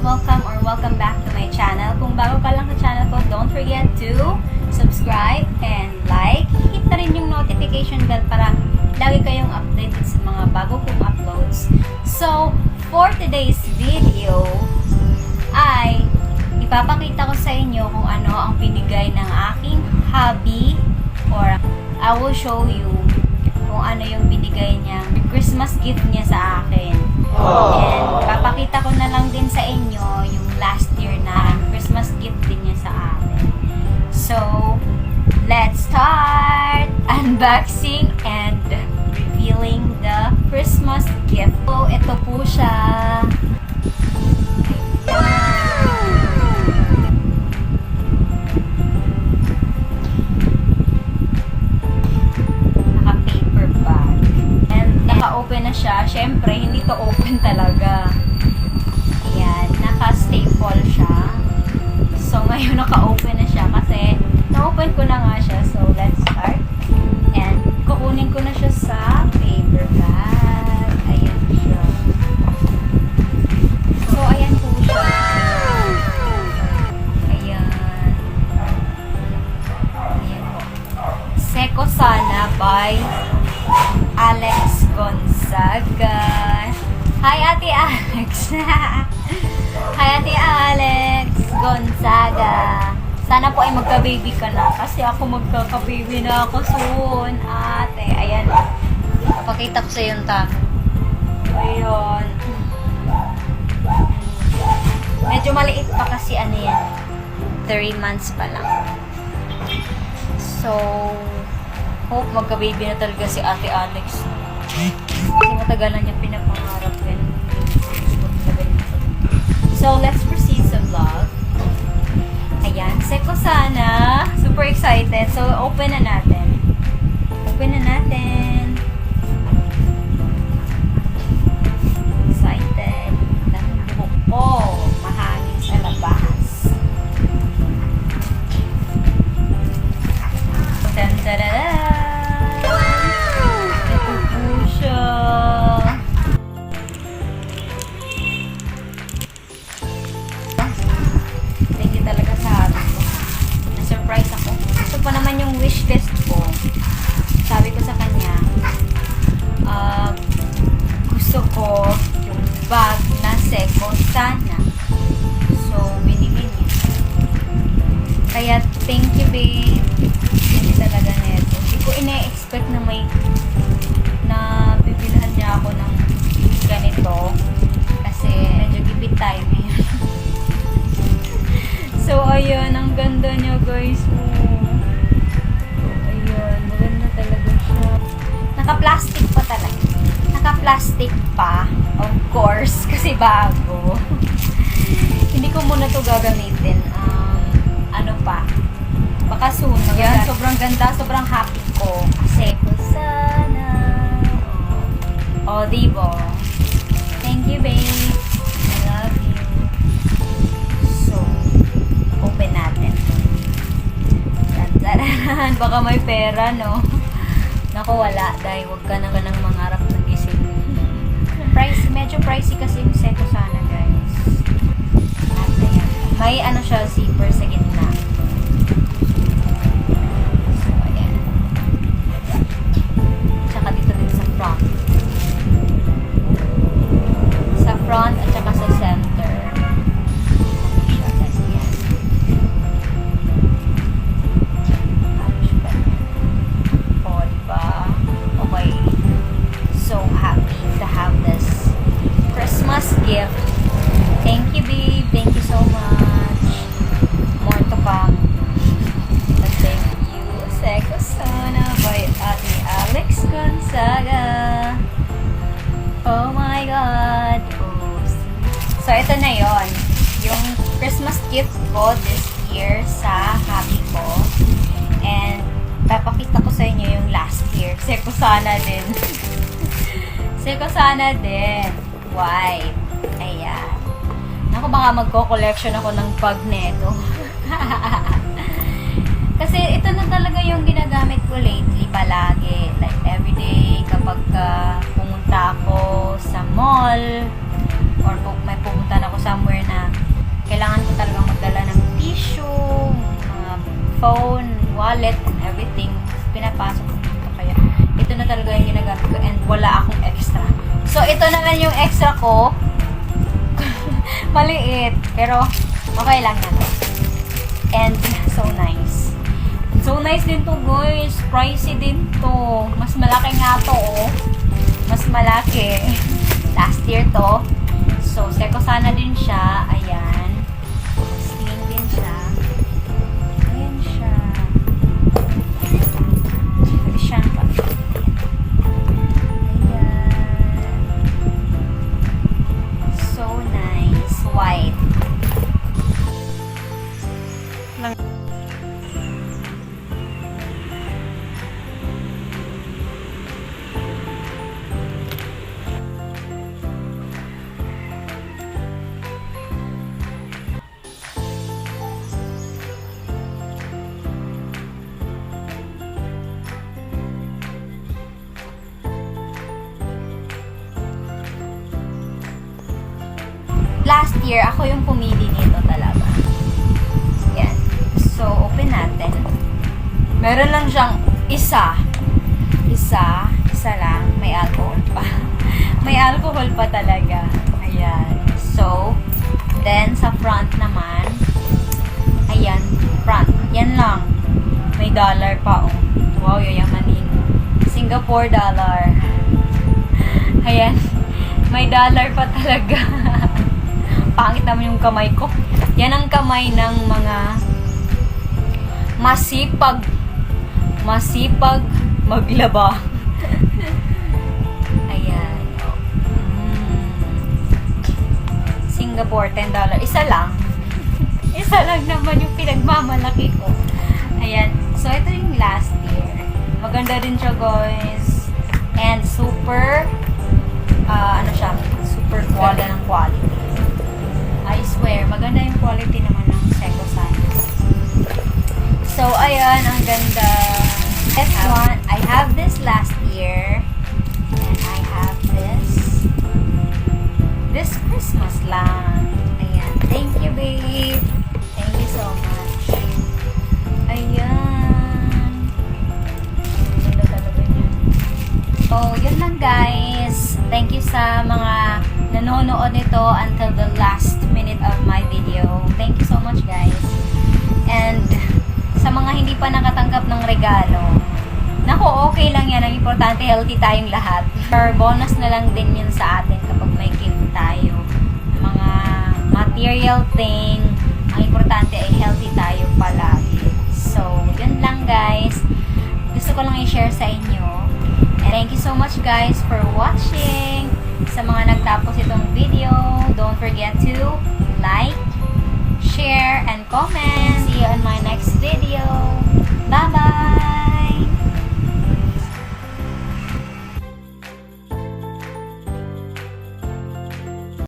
welcome back to my channel. Kung bago ka lang sa channel ko, don't forget to subscribe and like. Hit na rin yung notification bell para lagi kayong updated sa mga bago kong uploads. So, for today's video, ay ipapakita ko sa inyo kung ano ang binigay ng aking hubby, or I will show you kung ano yung binigay niyang Christmas gift niya sa akin. And papakita ko na lang din sa inyo yung last year na Christmas gift din niya sa akin. So, let's start unboxing and revealing the Christmas gift. So, ito po siya. Naka-paper bag. And naka-open na siya. Syempre, hindi to open talaga. Ayan, naka-staple siya. So, ngayon naka-open na siya kasi na-open ko na nga siya. So, let's start. And kukunin ko na siya sa paper bag. Ayan siya. So, ayan po siya. Ayan. Ayan po. Seko Sana by Alex Gonzaga. Hi, Ate Alex! Hi, Ate Alex Gonzaga. Sana po ay magka-baby ka na. Kasi ako magkaka-baby na ako soon. Ate, ayan. Papakita ko sa iyo yung tamo. Ayun. Medyo maliit pa kasi ano yan. 3 months pa lang. So, hope magka-baby na talaga si Ate Alex. Kasi matagal na niya pinapangarap yan. So, let's proceed sa vlog. Ayan, Seko Sana. Super excited. So, open na natin. Open na natin. Excited. Dahil buhok ko. Mahangin sa labas. Tan-tararan! Pa naman yung wish list ko. Sabi ko sa kanya, gusto ko yung bag na Seko Sana. So, binili niya. Kaya, thank you, babe. Hindi talaga neto. Hindi ko ina-expect na bibilhan niya ako ng ganito. Kasi, medyo gipit time eh. So, ayun. Ang ganda niya, guys. Naka-plastic pa talaga. Naka-plastic pa. Of course. Kasi bago. Hindi ko muna to gagamitin. Ano pa. Baka soon. Yan. Sobrang ganda. Sobrang happy ko. Kasi sana. Diba? Thank you, babe. I love you. So, open natin. Tadaan. Baka may pera, no? Naku, wala. Dahil huwag ka na nang mangarap ng gising. Medyo pricey kasi yung Seko Sana, guys. At ayan. May ano siya, zipper sa gitna. So, ayan. Tsaka dito din sa front. Sa front at saka sa center. Gift. Thank you, babe. Thank you so much. More to come. But thank you, Seko Sana by Ate Alex Gonzaga. Oh my God. So, ito na yon. Yung Christmas gift ko this year sa hubby ko. And, papakita ko sa inyo yung last year. Seko Sana din. Seko Sana din. White. Ayan. Naku, baka magko-collection ako ng bag neto. Kasi ito na talaga yung ginagamit ko lately palagi. Like everyday kapag pumunta ako sa mall or may pumunta na ako somewhere na wala akong extra. So, ito naman yung extra ko. Maliit. Pero, okay lang na to. And, so nice. So nice din to, guys. Pricey din to. Mas malaki nga to, oh. Mas malaki. Last year to. So, Seco Sana din siya. Ayan. Slim din siya. Ayan siya. Pwede siyang so nice. White. Last year, ako yung pumili nito talaga. Yan. So, open natin. Meron lang siyang isa. Isa lang. May alcohol pa. May alcohol pa talaga. Ayan. So, then sa front naman, ayan, front. Yan lang. May dollar pa, oh. Wow, yayamanin. Singapore dollar. Ayan. May dollar pa talaga. Pangit naman yung kamay ko. Yan ang kamay ng mga masipag maglaba. Ayan. Singapore, $10. Isa lang. Isa lang naman yung pinagmamalaki ko. Ayan. So, ito yung last year. Maganda din siya, guys. And super, ano siya? Super quality ng quality. I swear, maganda yung quality naman ng Seco Sana. So, ayan, ang ganda. This one, I have this last year. And I have this Christmas lang. Ayan. Thank you, babe. Thank you so much. Ayan. Ganda talaga niya. So, yun lang, guys. Thank you sa mga nanonood nito until the last minute of my video. Thank you so much, guys. And sa mga hindi pa nakatanggap ng regalo, naku, okay lang yan. Ang importante, healthy tayong lahat. Or bonus na lang din yun sa atin kapag may gift tayo. Mga material thing, ang importante ay healthy tayo palagi. So, yun lang, guys. Gusto ko lang i-share sa inyo. And thank you so much, guys, for watching. Sa mga nagtapos itong video, don't forget to like, share, and comment. See you on my next video.